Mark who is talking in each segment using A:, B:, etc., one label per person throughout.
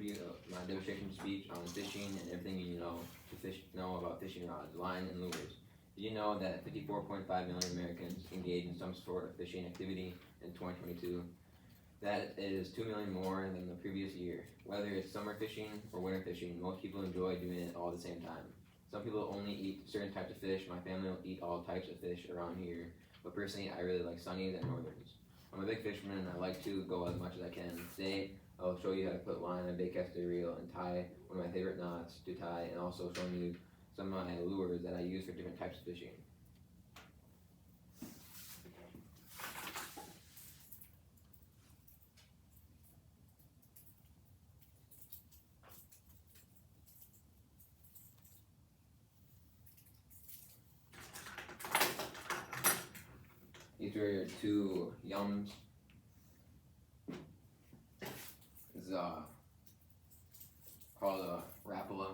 A: be my demonstration speech on fishing and everything you know about fishing rods, line, and lures. Did you know that 54.5 million Americans engage in some sort of fishing activity in 2022? That is 2 million more than the previous year. Whether it's summer fishing or winter fishing, most people enjoy doing it all at the same time. Some people only eat certain types of fish. My family will eat all types of fish around here, but personally, I really like sunnies and northerns. I'm a big fisherman and I like to go as much as I can. Today, I'll show you how to put line on a baitcaster reel and tie one of my favorite knots to tie, and also showing you some of my lures that I use for different types of fishing. These are your two yums. This is called a Rapala.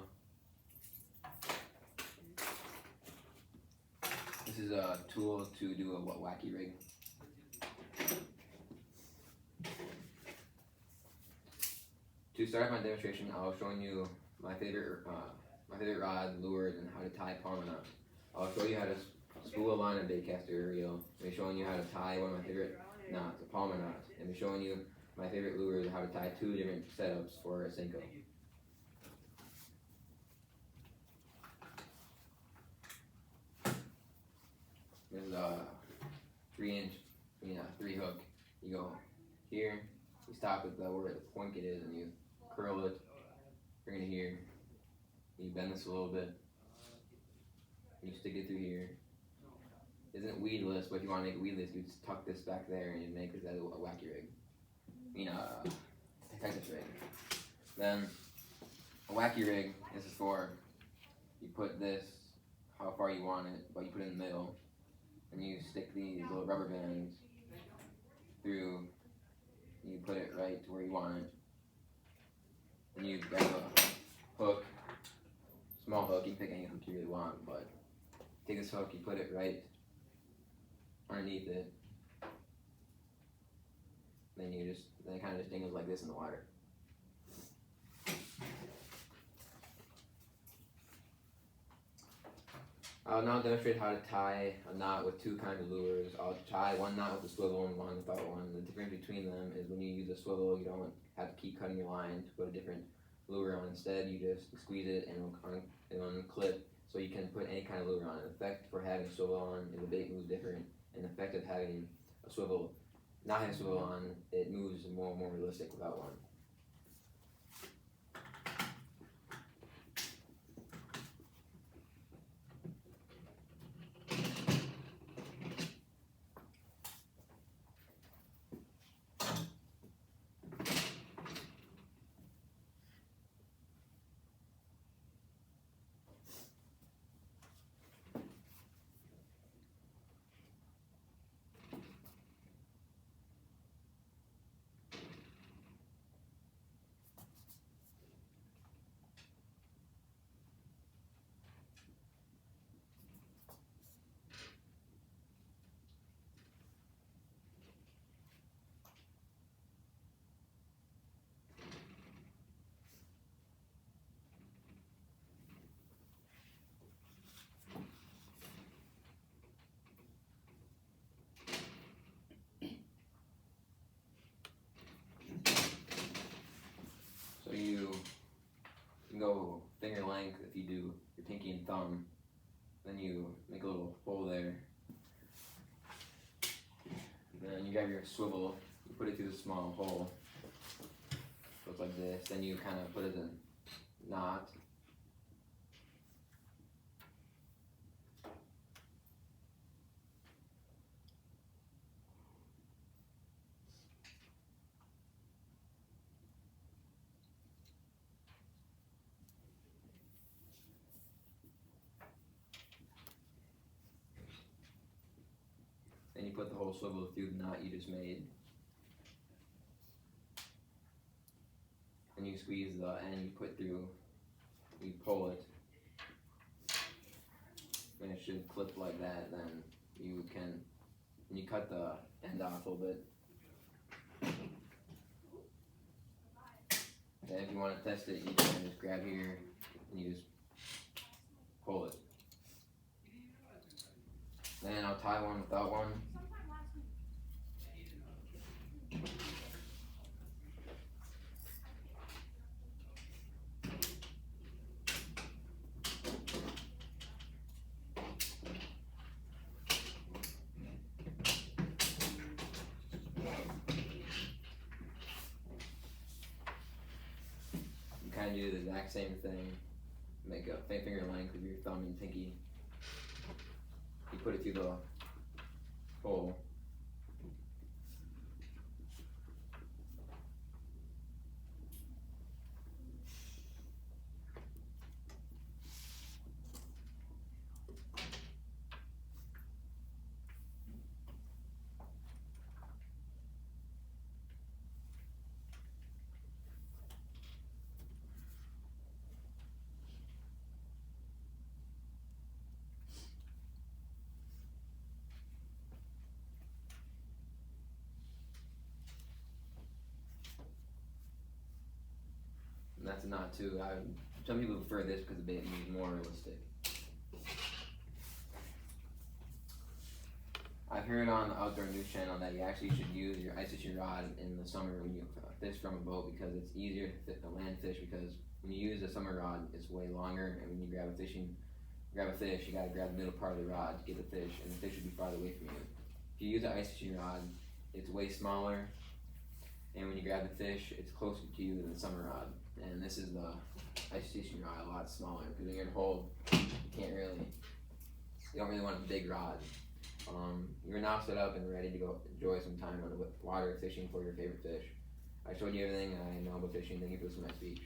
A: This is a tool to do a wacky rig. To start my demonstration, I'll show you my favorite rod, lures, and how to tie palmer knots. I'll show you how to spool a line on a baitcaster reel. I'll be showing you how to tie one of my favorite knots, a palmer knot. And I'll be showing you my favorite lures, how to tie two different setups for a Senko. This is a 3-inch, 3 hook. You go here, you stop at where the point it is, and you curl it, bring it here. You bend this a little bit. You stick it through here. It isn't weedless, but if you want to make it weedless, you just tuck this back there and you make this as a wacky rig. Texas rig. Then a wacky rig, this is for, you put this how far you want it, but you put it in the middle, and you stick these little rubber bands through, you put it right to where you want it, and you grab a hook, small hook, you can pick any hook you really want, but take this hook, you put it right underneath it, then it kind of just dangles like this in the water. I'll now demonstrate how to tie a knot with two kinds of lures. I'll tie one knot with a swivel and one without one. The difference between them is when you use a swivel, you don't have to keep cutting your line to put a different lure on. Instead, you just squeeze it and it'll unclip, so you can put any kind of lure on. The effect for having a swivel on is the bait moves different, and the effect of having a swivel, not having a swivel on, it moves more realistic without one. So you can go finger length if you do your pinky and thumb. Then you make a little hole there. Then you grab your swivel, you put it through the small hole. So it's like this. Then you kind of put it in a knot. Then you put the whole swivel through the knot you just made. And you squeeze the end you put through, you pull it, and it should clip like that. Then you can, when you cut the end off a little bit, And if you want to test it, you can just grab here and you just pull it. Then I'll tie one without one. You kind of do the exact same thing. Make a finger length of your thumb and pinky. You put it through the hole. And that's a knot too. Some people prefer this because the bait is more realistic. I've heard on the Outdoor News channel that you actually should use your ice fishing rod in the summer when you fish from a boat because it's easier to land fish, because when you use a summer rod, it's way longer, and when you grab a fish, you gotta grab the middle part of the rod to get the fish, and the fish will be farther away from you. If you use an ice fishing rod, it's way smaller, and when you grab the fish, it's closer to you than the summer rod. And this is the ice fishing rod, a lot smaller, because when you're in a hole, you don't really want a big rod. You're now set up and ready to go enjoy some time on the water fishing for your favorite fish. I showed you everything I know about fishing. Thank you for listening to my speech.